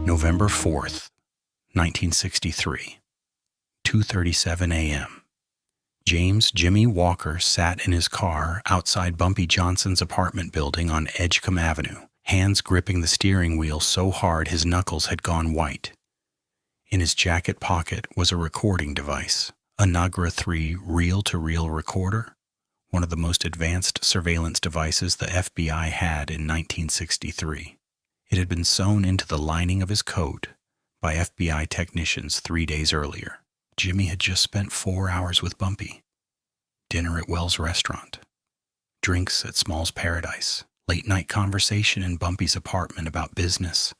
November 4th, 1963, 2:37 a.m. James Jimmy Walker sat in his car outside Bumpy Johnson's apartment building on Edgecombe Avenue, hands gripping the steering wheel so hard his knuckles had gone white. In his jacket pocket was a recording device, a Nagra 3 reel-to-reel recorder, one of the most advanced surveillance devices the FBI had in 1963. It had been sewn into the lining of his coat by FBI technicians 3 days earlier. Jimmy had just spent 4 hours with Bumpy. Dinner at Wells Restaurant, drinks at Small's Paradise, late-night conversation in Bumpy's apartment about business,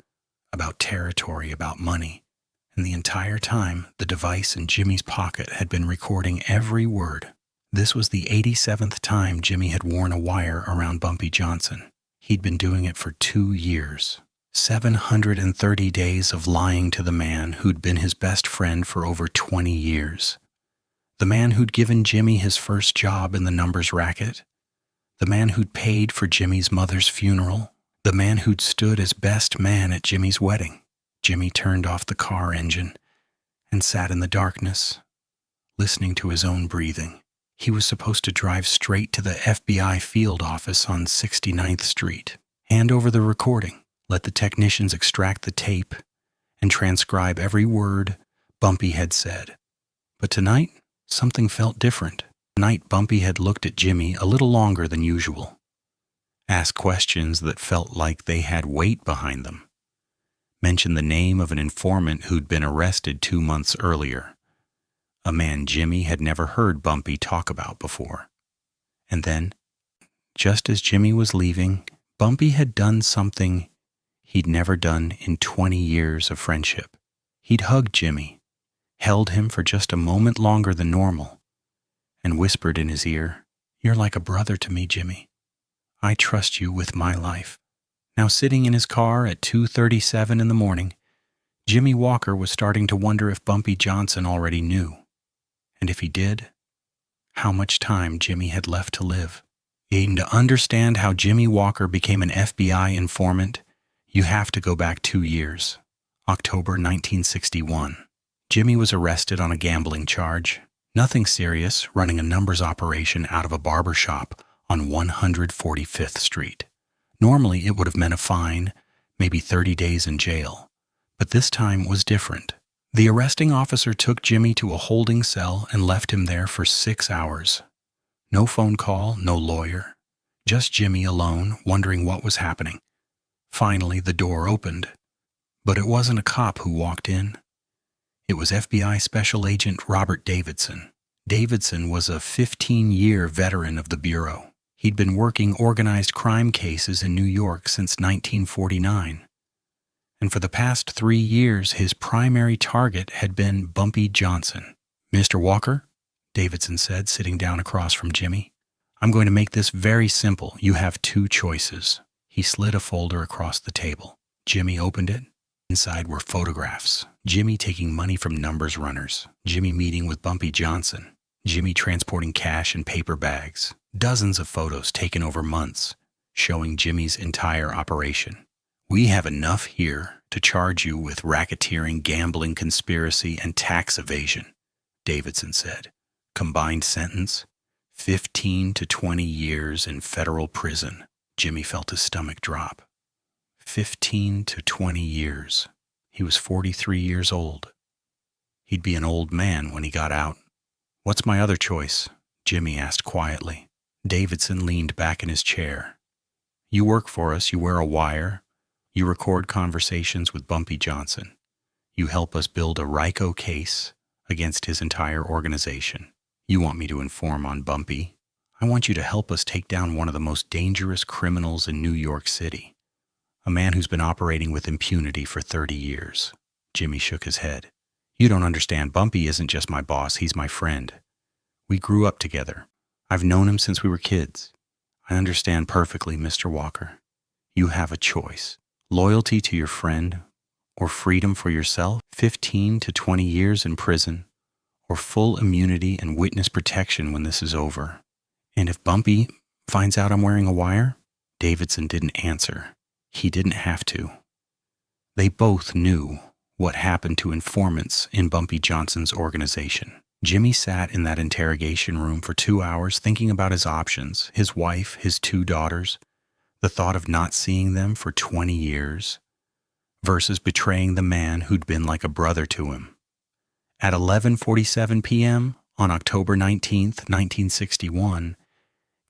about territory, about money. And the entire time, the device in Jimmy's pocket had been recording every word. This was the 87th time Jimmy had worn a wire around Bumpy Johnson. He'd been doing it for 2 years. 730 days of lying to the man who'd been his best friend for over 20 years. The man who'd given Jimmy his first job in the numbers racket. The man who'd paid for Jimmy's mother's funeral. The man who'd stood as best man at Jimmy's wedding. Jimmy turned off the car engine and sat in the darkness, listening to his own breathing. He was supposed to drive straight to the FBI field office on 69th Street, hand over the recording, let the technicians extract the tape, and transcribe every word Bumpy had said. But tonight, something felt different. Tonight, Bumpy had looked at Jimmy a little longer than usual, asked questions that felt like they had weight behind them, mentioned the name of an informant who'd been arrested 2 months earlier, a man Jimmy had never heard Bumpy talk about before. And then, just as Jimmy was leaving, Bumpy had done something he'd never done in 20 years of friendship. He'd hugged Jimmy, held him for just a moment longer than normal, and whispered in his ear, "You're like a brother to me, Jimmy. I trust you with my life." Now sitting in his car at 2:37 in the morning, Jimmy Walker was starting to wonder if Bumpy Johnson already knew. And if he did, how much time Jimmy had left to live. And to understand how Jimmy Walker became an FBI informant, you have to go back 2 years, October 1961. Jimmy was arrested on a gambling charge. Nothing serious, running a numbers operation out of a barber shop on 145th Street. Normally, it would have meant a fine, maybe 30 days in jail. But this time was different. The arresting officer took Jimmy to a holding cell and left him there for 6 hours. No phone call, no lawyer. Just Jimmy alone, wondering what was happening. Finally, the door opened. But it wasn't a cop who walked in. It was FBI Special Agent Robert Davidson. Davidson was a 15-year veteran of the Bureau. He'd been working organized crime cases in New York since 1949. And for the past 3 years, his primary target had been Bumpy Johnson. "Mr. Walker," Davidson said, sitting down across from Jimmy, "I'm going to make this very simple. You have 2 choices." He slid a folder across the table. Jimmy opened it. Inside were photographs. Jimmy taking money from numbers runners. Jimmy meeting with Bumpy Johnson. Jimmy transporting cash in paper bags. Dozens of photos taken over months, showing Jimmy's entire operation. "We have enough here to charge you with racketeering, gambling, conspiracy, and tax evasion," Davidson said. "Combined sentence, 15 to 20 years in federal prison." Jimmy felt his stomach drop. 15 to 20 years. He was 43 years old. He'd be an old man when he got out. "What's my other choice?" Jimmy asked quietly. Davidson leaned back in his chair. "You work for us, you wear a wire. You record conversations with Bumpy Johnson. You help us build a RICO case against his entire organization. You want me to inform on Bumpy. I want you to help us take down one of the most dangerous criminals in New York City. A man who's been operating with impunity for 30 years. Jimmy shook his head. "You don't understand. Bumpy isn't just my boss, he's my friend. We grew up together. I've known him since we were kids. I understand perfectly, Mr. Walker. You have a choice. Loyalty to your friend, or freedom for yourself, 15 to 20 years in prison, or full immunity and witness protection when this is over. And if Bumpy finds out I'm wearing a wire?" Davidson didn't answer. He didn't have to. They both knew what happened to informants in Bumpy Johnson's organization. Jimmy sat in that interrogation room for 2 hours thinking about his options, his wife, his 2 daughters, the thought of not seeing them for 20 years, versus betraying the man who'd been like a brother to him. At 11:47 p.m. on October 19th, 1961,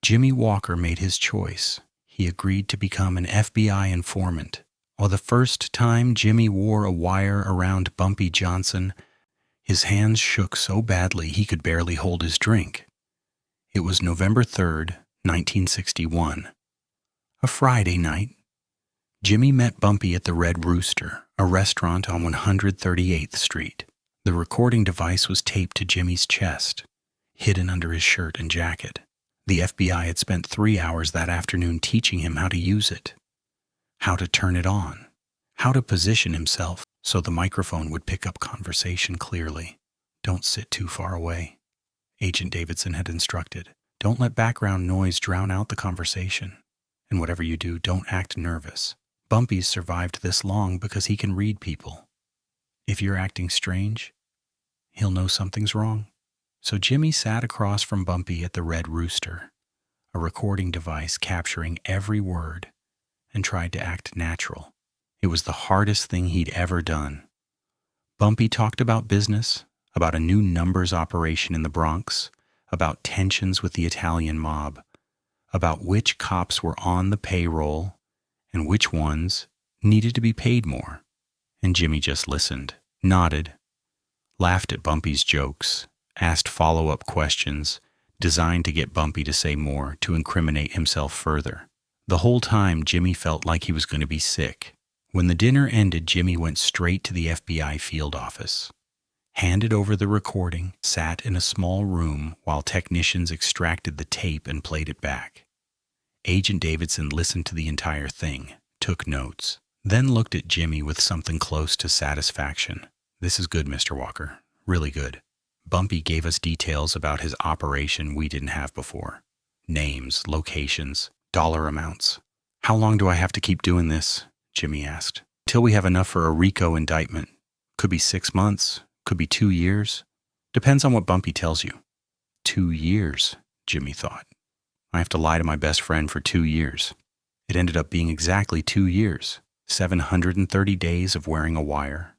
Jimmy Walker made his choice. He agreed to become an FBI informant. While the first time Jimmy wore a wire around Bumpy Johnson, his hands shook so badly he could barely hold his drink. It was November 3rd, 1961. A Friday night. Jimmy met Bumpy at the Red Rooster, a restaurant on 138th Street. The recording device was taped to Jimmy's chest, hidden under his shirt and jacket. The FBI had spent 3 hours that afternoon teaching him how to use it, how to turn it on, how to position himself so the microphone would pick up conversation clearly. Don't sit too far away, Agent Davidson had instructed. Don't let background noise drown out the conversation. And whatever you do, don't act nervous. Bumpy's survived this long because he can read people. If you're acting strange, he'll know something's wrong. So Jimmy sat across from Bumpy at the Red Rooster, a recording device capturing every word, and tried to act natural. It was the hardest thing he'd ever done. Bumpy talked about business, about a new numbers operation in the Bronx, about tensions with the Italian mob, about which cops were on the payroll and which ones needed to be paid more. And Jimmy just listened, nodded, laughed at Bumpy's jokes, asked follow-up questions designed to get Bumpy to say more, to incriminate himself further. The whole time, Jimmy felt like he was going to be sick. When the dinner ended, Jimmy went straight to the FBI field office, handed over the recording, sat in a small room while technicians extracted the tape and played it back. Agent Davidson listened to the entire thing, took notes, then looked at Jimmy with something close to satisfaction. "This is good, Mr. Walker. Really good. Bumpy gave us details about his operation we didn't have before. Names, locations, dollar amounts. How long do I have to keep doing this?" Jimmy asked. "Till we have enough for a RICO indictment. Could be 6 months, could be 2 years. Depends on what Bumpy tells you." 2 years, Jimmy thought. I have to lie to my best friend for 2 years. It ended up being exactly 2 years. 730 days of wearing a wire.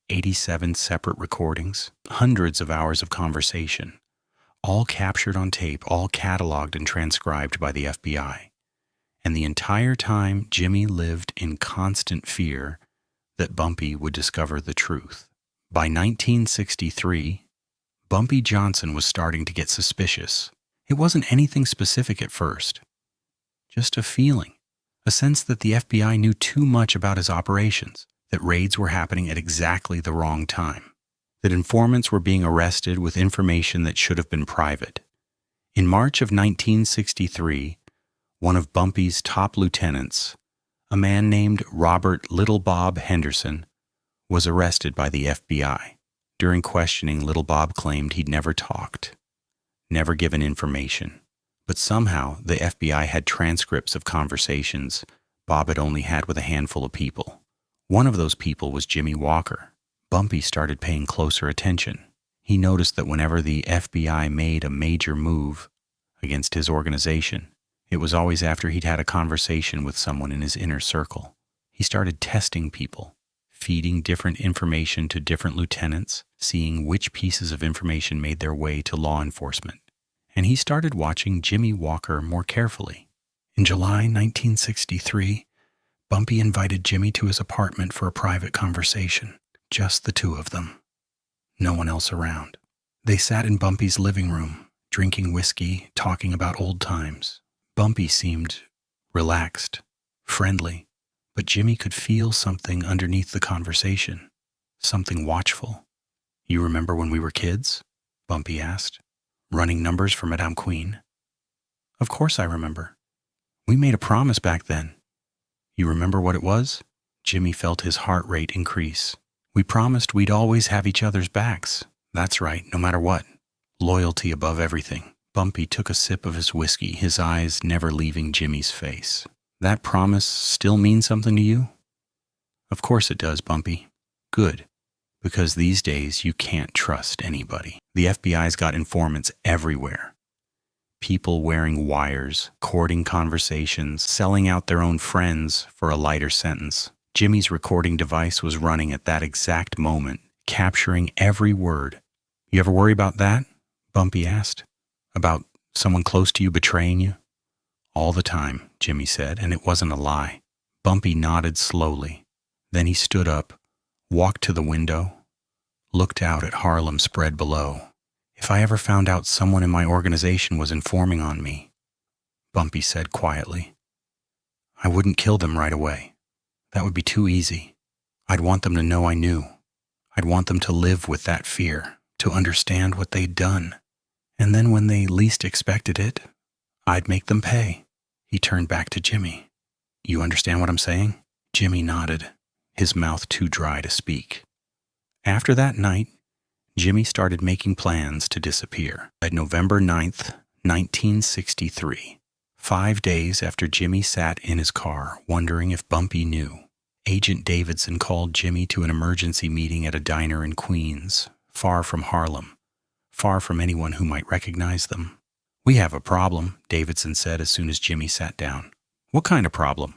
87 separate recordings. Hundreds of hours of conversation. All captured on tape, all cataloged and transcribed by the FBI. And the entire time, Jimmy lived in constant fear that Bumpy would discover the truth. By 1963, Bumpy Johnson was starting to get suspicious. It wasn't anything specific at first. Just a feeling, a sense that the FBI knew too much about his operations, that raids were happening at exactly the wrong time, that informants were being arrested with information that should have been private. In March of 1963, one of Bumpy's top lieutenants, a man named Robert Little Bob Henderson, was arrested by the FBI. During questioning, Little Bob claimed he'd never talked, never given information. But somehow the FBI had transcripts of conversations Bob had only had with a handful of people. One of those people was Jimmy Walker. Bumpy started paying closer attention. He noticed that whenever the FBI made a major move against his organization, it was always after he'd had a conversation with someone in his inner circle. He started testing people, feeding different information to different lieutenants, seeing which pieces of information made their way to law enforcement. And he started watching Jimmy Walker more carefully. In July 1963, Bumpy invited Jimmy to his apartment for a private conversation, just the two of them. No one else around. They sat in Bumpy's living room, drinking whiskey, talking about old times. Bumpy seemed relaxed, friendly, but Jimmy could feel something underneath the conversation, something watchful. "You remember when we were kids?" Bumpy asked. "Running numbers for Madame Queen?" "Of course I remember. We made a promise back then." "You remember what it was?" Jimmy felt his heart rate increase. "We promised we'd always have each other's backs." "That's right, no matter what. Loyalty above everything." Bumpy took a sip of his whiskey, his eyes never leaving Jimmy's face. "That promise still means something to you?" Of course it does, Bumpy. Good. Because these days you can't trust anybody. The FBI's got informants everywhere. People wearing wires, courting conversations, selling out their own friends for a lighter sentence. Jimmy's recording device was running at that exact moment, capturing every word. You ever worry about that? Bumpy asked. About someone close to you betraying you? All the time, Jimmy said, and it wasn't a lie. Bumpy nodded slowly. Then he stood up, walked to the window, looked out at Harlem spread below. If I ever found out someone in my organization was informing on me, Bumpy said quietly, I wouldn't kill them right away. That would be too easy. I'd want them to know I knew. I'd want them to live with that fear, to understand what they'd done. And then when they least expected it, I'd make them pay. He turned back to Jimmy. You understand what I'm saying? Jimmy nodded, his mouth too dry to speak. After that night, Jimmy started making plans to disappear. At November 9th, 1963, 5 days after Jimmy sat in his car wondering if Bumpy knew, Agent Davidson called Jimmy to an emergency meeting at a diner in Queens, far from Harlem, far from anyone who might recognize them. We have a problem, Davidson said as soon as Jimmy sat down. What kind of problem?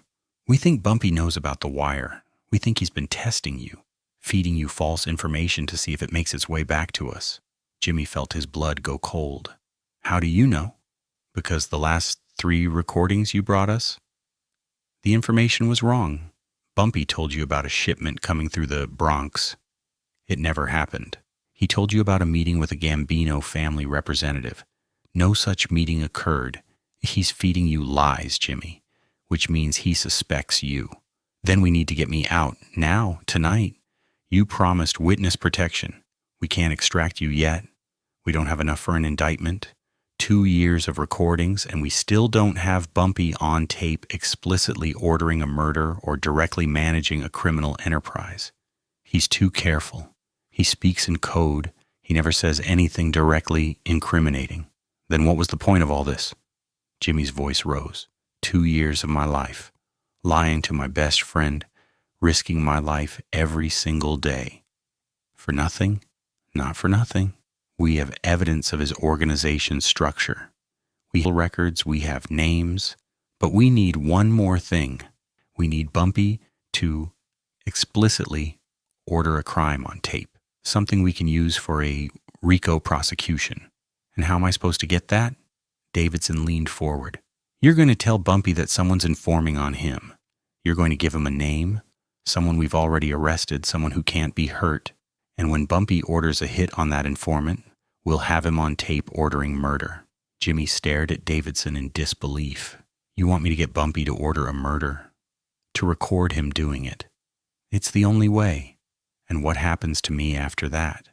We think Bumpy knows about the wire. We think he's been testing you, feeding you false information to see if it makes its way back to us. Jimmy felt his blood go cold. How do you know? Because the last 3 recordings you brought us? The information was wrong. Bumpy told you about a shipment coming through the Bronx. It never happened. He told you about a meeting with a Gambino family representative. No such meeting occurred. He's feeding you lies, Jimmy, which means he suspects you. Then we need to get me out, now, tonight. You promised witness protection. We can't extract you yet. We don't have enough for an indictment. 2 years of recordings, and we still don't have Bumpy on tape explicitly ordering a murder or directly managing a criminal enterprise. He's too careful. He speaks in code. He never says anything directly incriminating. Then what was the point of all this? Jimmy's voice rose. 2 years of my life, lying to my best friend, risking my life every single day. For nothing? Not for nothing. We have evidence of his organization structure. We have records, we have names, but we need one more thing. We need Bumpy to explicitly order a crime on tape, something we can use for a RICO prosecution. And how am I supposed to get that? Davidson leaned forward. You're going to tell Bumpy that someone's informing on him. You're going to give him a name, someone we've already arrested, someone who can't be hurt. And when Bumpy orders a hit on that informant, we'll have him on tape ordering murder. Jimmy stared at Davidson in disbelief. You want me to get Bumpy to order a murder? To record him doing it? It's the only way. And what happens to me after that?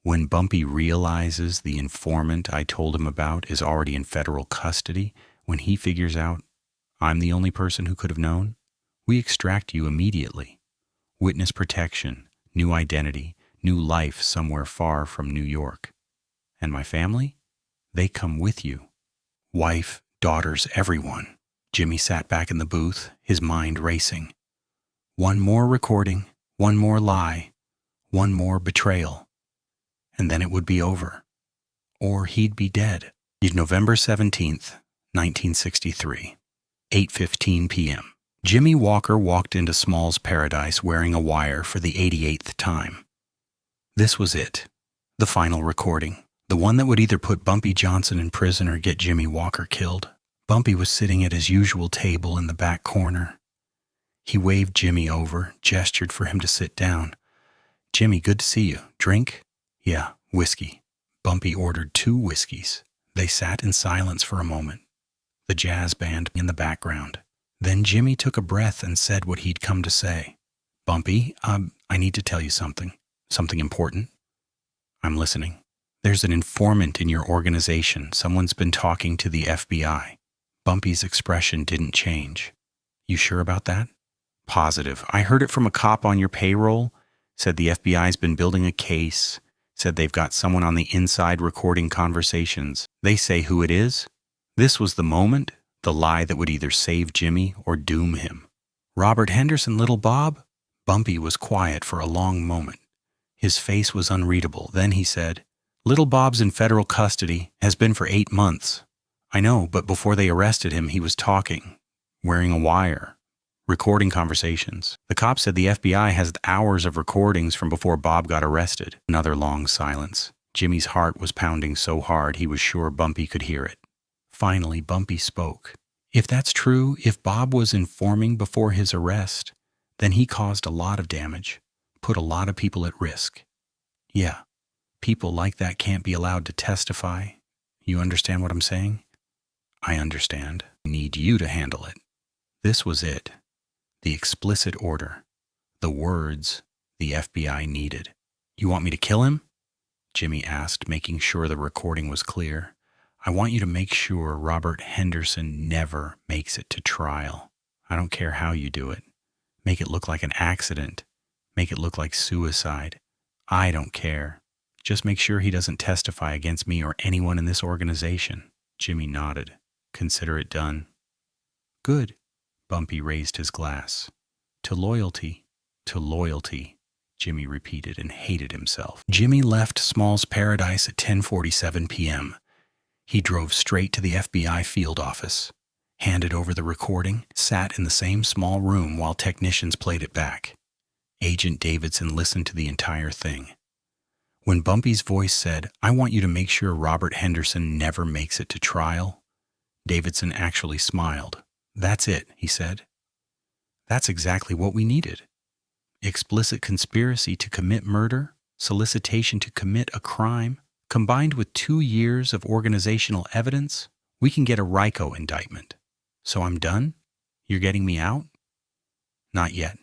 When Bumpy realizes the informant I told him about is already in federal custody, when he figures out I'm the only person who could have known, we extract you immediately. Witness protection, new identity, new life somewhere far from New York. And my family? They come with you. Wife, daughters, everyone. Jimmy sat back in the booth, his mind racing. One more recording, one more lie, one more betrayal. And then it would be over. Or he'd be dead. November 17th, 1963, 8:15 p.m. Jimmy Walker walked into Small's Paradise wearing a wire for the 88th time. This was it, the final recording, the one that would either put Bumpy Johnson in prison or get Jimmy Walker killed. Bumpy was sitting at his usual table in the back corner. He waved Jimmy over, gestured for him to sit down. Jimmy, good to see you. Drink? Yeah, whiskey. Bumpy ordered 2 whiskeys. They sat in silence for a moment, the jazz band in the background. Then Jimmy took a breath and said what he'd come to say. Bumpy, I need to tell you something. Something important. I'm listening. There's an informant in your organization. Someone's been talking to the FBI. Bumpy's expression didn't change. You sure about that? Positive. I heard it from a cop on your payroll. Said the FBI's been building a case. Said they've got someone on the inside recording conversations. They say who it is. This was the moment, the lie that would either save Jimmy or doom him. Robert Henderson, little Bob? Bumpy was quiet for a long moment. His face was unreadable. Then he said, "Little Bob's in federal custody, has been for 8 months. I know, but before they arrested him, he was talking, wearing a wire, recording conversations. The cop said the FBI has hours of recordings from before Bob got arrested." Another long silence. Jimmy's heart was pounding so hard he was sure Bumpy could hear it. Finally, Bumpy spoke. "If that's true, if Bob was informing before his arrest, then he caused a lot of damage, put a lot of people at risk. Yeah, people like that can't be allowed to testify. You understand what I'm saying?" "I understand. I need you to handle it." This was it. The explicit order. The words the FBI needed. "You want me to kill him?" Jimmy asked, making sure the recording was clear. "I want you to make sure Robert Henderson never makes it to trial. I don't care how you do it. Make it look like an accident. Make it look like suicide. I don't care. Just make sure he doesn't testify against me or anyone in this organization." Jimmy nodded. "Consider it done." "Good." Bumpy raised his glass. To loyalty, Jimmy repeated and hated himself. Jimmy left Small's Paradise at 10:47 p.m. He drove straight to the FBI field office, handed over the recording, sat in the same small room while technicians played it back. Agent Davidson listened to the entire thing. When Bumpy's voice said, "I want you to make sure Robert Henderson never makes it to trial," Davidson actually smiled. "That's it," he said. "That's exactly what we needed. Explicit conspiracy to commit murder, solicitation to commit a crime, combined with 2 years of organizational evidence, we can get a RICO indictment. So I'm done? You're getting me out?" "Not yet.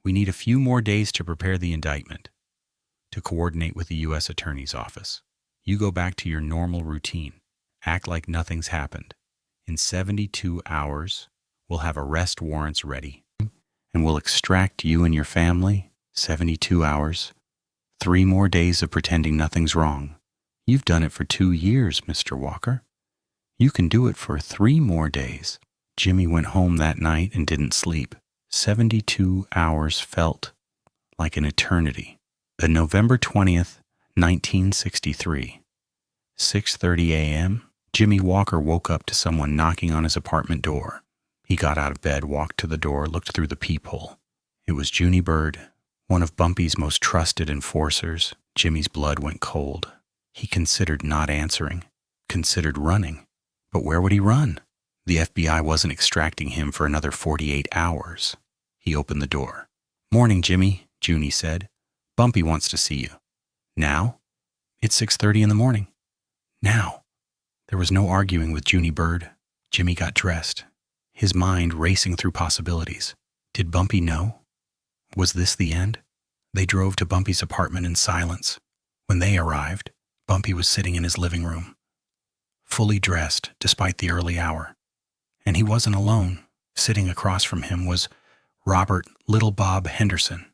We need a few more days to prepare the indictment, to coordinate with the U.S. Attorney's Office. You go back to your normal routine. Act like nothing's happened. In 72 hours, we'll have arrest warrants ready, and we'll extract you and your family. 72 hours. 3 more days of pretending nothing's wrong. You've done it for 2 years, Mr. Walker. You can do it for 3 more days." Jimmy went home that night and didn't sleep. 72 hours felt like an eternity. November 20th, 1963. 6:30 a.m., Jimmy Walker woke up to someone knocking on his apartment door. He got out of bed, walked to the door, looked through the peephole. It was Junie Bird, one of Bumpy's most trusted enforcers. Jimmy's blood went cold. He considered not answering, considered running. But where would he run? The FBI wasn't extracting him for another 48 hours. He opened the door. "Morning, Jimmy," Junie said. "Bumpy wants to see you." "Now?" "It's 6:30 in the morning." "Now." There was no arguing with Junie Bird. Jimmy got dressed, his mind racing through possibilities. Did Bumpy know? Was this the end? They drove to Bumpy's apartment in silence. When they arrived, Bumpy was sitting in his living room, fully dressed despite the early hour. And he wasn't alone. Sitting across from him was Robert "Little Bob" Henderson,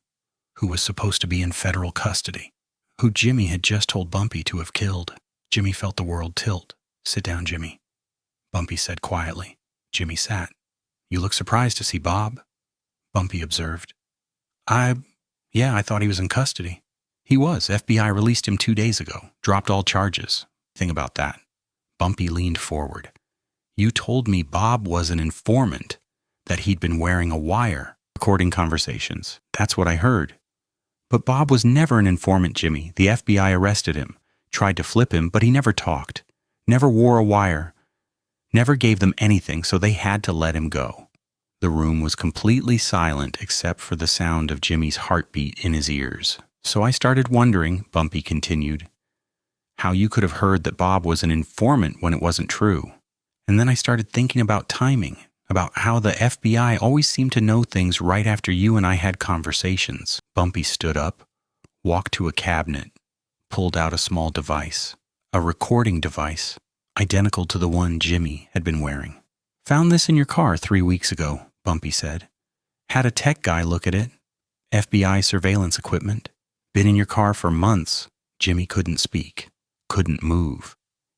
who was supposed to be in federal custody, who Jimmy had just told Bumpy to have killed. Jimmy felt the world tilt. "Sit down, Jimmy," Bumpy said quietly. Jimmy sat. "You look surprised to see Bob," Bumpy observed. Yeah, I thought he was in custody." "He was. FBI released him 2 days ago, dropped all charges." "Think about that." Bumpy leaned forward. "You told me Bob was an informant, that he'd been wearing a wire, recording conversations. That's what I heard." "But Bob was never an informant, Jimmy. The FBI arrested him, tried to flip him, but he never talked, never wore a wire, never gave them anything, so they had to let him go." The room was completely silent except for the sound of Jimmy's heartbeat in his ears. "So I started wondering," Bumpy continued, "how you could have heard that Bob was an informant when it wasn't true. And then I started thinking about timing, about how the FBI always seemed to know things right after you and I had conversations." Bumpy stood up, walked to a cabinet, pulled out a small device, a recording device, identical to the one Jimmy had been wearing. "Found this in your car 3 weeks ago," Bumpy said. "Had a tech guy look at it. FBI surveillance equipment. Been in your car for months." Jimmy couldn't speak, couldn't move.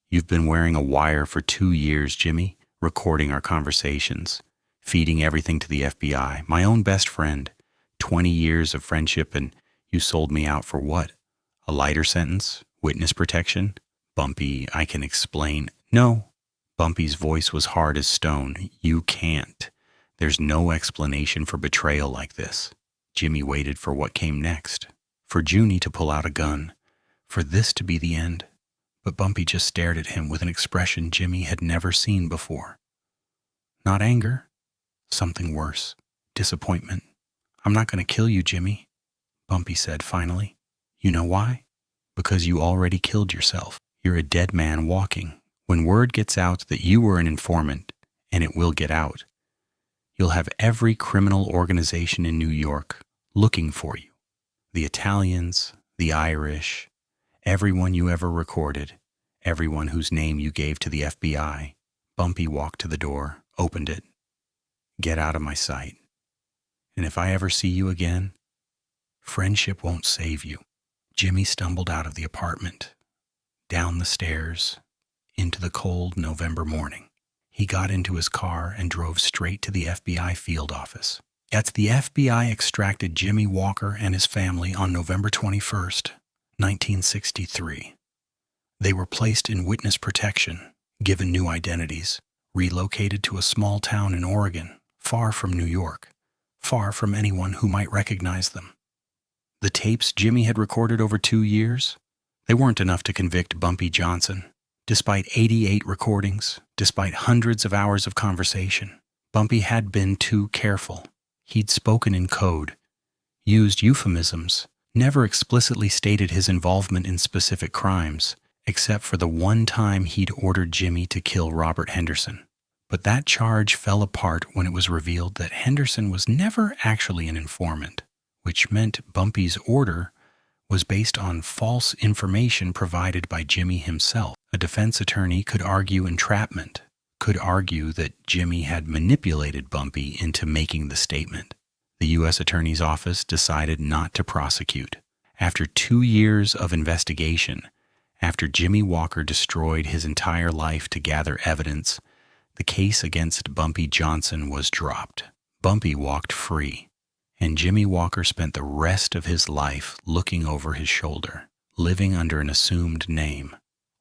"You've been wearing a wire for 2 years, Jimmy, recording our conversations, feeding everything to the FBI, my own best friend, 20 years of friendship and you sold me out for what? A lighter sentence? Witness protection? Bumpy, I can explain. No. Bumpy's voice was hard as stone. You can't. There's no explanation for betrayal like this. Jimmy waited for what came next. For Junie to pull out a gun. For this to be the end. But Bumpy just stared at him with an expression Jimmy had never seen before. Not anger. Something worse. Disappointment. I'm not going to kill you, Jimmy, Bumpy said finally. You know why? Because you already killed yourself. You're a dead man walking. When word gets out that you were an informant, and it will get out, you'll have every criminal organization in New York looking for you. The Italians, the Irish, everyone you ever recorded, everyone whose name you gave to the FBI. Bumpy walked to the door, opened it. Get out of my sight. And if I ever see you again, friendship won't save you. Jimmy stumbled out of the apartment, down the stairs, into the cold November morning. He got into his car and drove straight to the FBI field office. As the FBI extracted Jimmy Walker and his family on November 21st, 1963. They were placed in witness protection, given new identities, relocated to a small town in Oregon, far from New York, far from anyone who might recognize them. The tapes Jimmy had recorded over 2 years, they weren't enough to convict Bumpy Johnson. Despite 88 recordings, despite hundreds of hours of conversation, Bumpy had been too careful. He'd spoken in code, used euphemisms, never explicitly stated his involvement in specific crimes, except for the one time he'd ordered Jimmy to kill Robert Henderson. But that charge fell apart when it was revealed that Henderson was never actually an informant, which meant Bumpy's order was based on false information provided by Jimmy himself. A defense attorney could argue entrapment, could argue that Jimmy had manipulated Bumpy into making the statement. The U.S. Attorney's Office decided not to prosecute. After 2 years of investigation, after Jimmy Walker destroyed his entire life to gather evidence, the case against Bumpy Johnson was dropped. Bumpy walked free, and Jimmy Walker spent the rest of his life looking over his shoulder, living under an assumed name,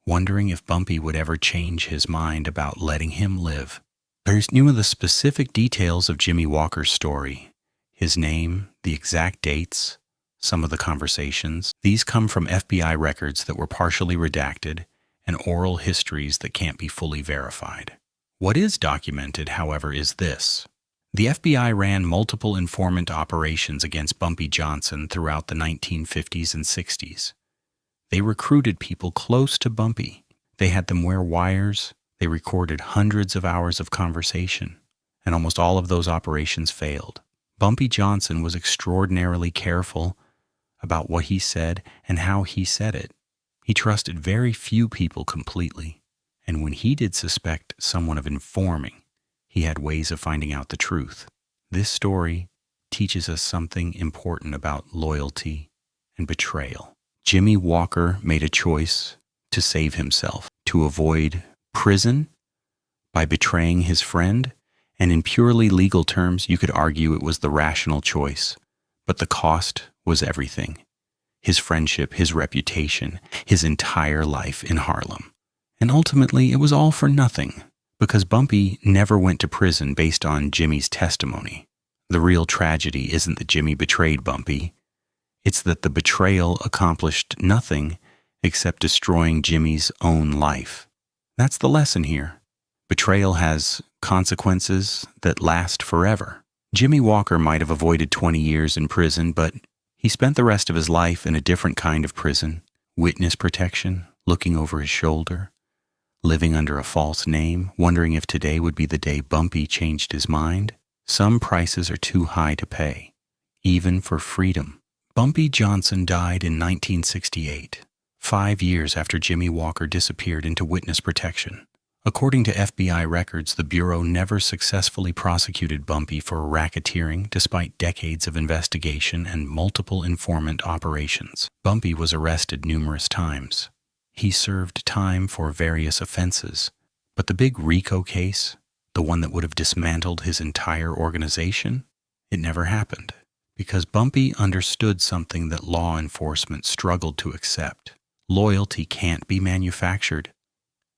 wondering if Bumpy would ever change his mind about letting him live. There's new of the specific details of Jimmy Walker's story, his name, the exact dates, some of the conversations. These come from FBI records that were partially redacted and oral histories that can't be fully verified. What is documented, however, is this. The FBI ran multiple informant operations against Bumpy Johnson throughout the 1950s and 60s. They recruited people close to Bumpy. They had them wear wires. They recorded hundreds of hours of conversation, and almost all of those operations failed. Bumpy Johnson was extraordinarily careful about what he said and how he said it. He trusted very few people completely, and when he did suspect someone of informing, he had ways of finding out the truth. This story teaches us something important about loyalty and betrayal. Jimmy Walker made a choice to save himself, to avoid prison by betraying his friend, and in purely legal terms, you could argue it was the rational choice, but the cost was everything. His friendship, his reputation, his entire life in Harlem. And ultimately, it was all for nothing, because Bumpy never went to prison based on Jimmy's testimony. The real tragedy isn't that Jimmy betrayed Bumpy. It's that the betrayal accomplished nothing except destroying Jimmy's own life. That's the lesson here. Betrayal has consequences that last forever. Jimmy Walker might have avoided 20 years in prison, but he spent the rest of his life in a different kind of prison, witness protection, looking over his shoulder, living under a false name, wondering if today would be the day Bumpy changed his mind. Some prices are too high to pay, even for freedom. Bumpy Johnson died in 1968, 5 years after Jimmy Walker disappeared into witness protection. According to FBI records, the Bureau never successfully prosecuted Bumpy for racketeering despite decades of investigation and multiple informant operations. Bumpy was arrested numerous times. He served time for various offenses, but the big RICO case, the one that would have dismantled his entire organization, it never happened. Because Bumpy understood something that law enforcement struggled to accept. Loyalty can't be manufactured.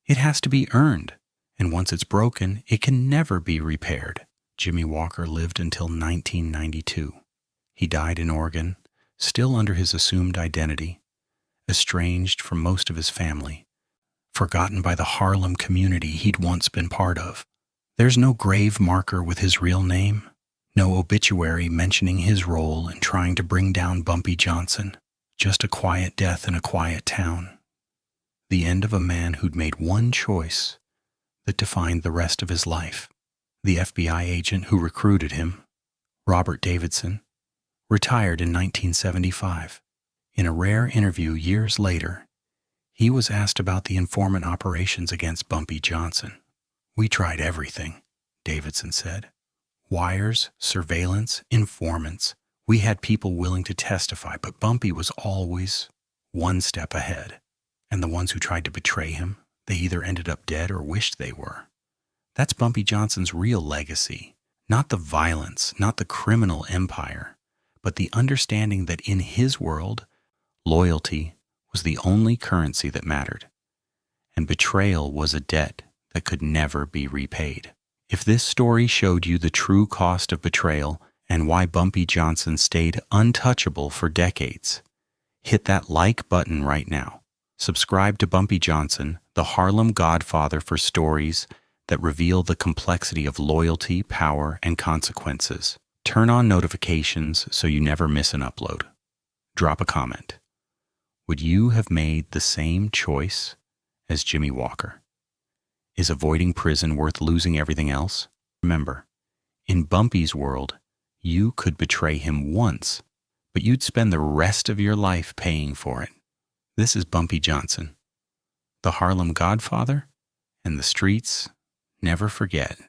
It has to be earned, and once it's broken, it can never be repaired. Jimmy Walker lived until 1992. He died in Oregon, still under his assumed identity, estranged from most of his family, forgotten by the Harlem community he'd once been part of. There's no grave marker with his real name, no obituary mentioning his role in trying to bring down Bumpy Johnson, just a quiet death in a quiet town. The end of a man who'd made one choice that defined the rest of his life. The FBI agent who recruited him, Robert Davidson, retired in 1975. In a rare interview years later, he was asked about the informant operations against Bumpy Johnson. "We tried everything," Davidson said. "Wires, surveillance, informants. We had people willing to testify, but Bumpy was always one step ahead. And the ones who tried to betray him, they either ended up dead or wished they were. That's Bumpy Johnson's real legacy. Not the violence, not the criminal empire, but the understanding that in his world, loyalty was the only currency that mattered, and betrayal was a debt that could never be repaid." If this story showed you the true cost of betrayal and why Bumpy Johnson stayed untouchable for decades, hit that like button right now. Subscribe to Bumpy Johnson, the Harlem Godfather, for stories that reveal the complexity of loyalty, power, and consequences. Turn on notifications so you never miss an upload. Drop a comment. Would you have made the same choice as Jimmy Walker? Is avoiding prison worth losing everything else? Remember, in Bumpy's world, you could betray him once, but you'd spend the rest of your life paying for it. This is Bumpy Johnson, the Harlem Godfather, and the streets never forget.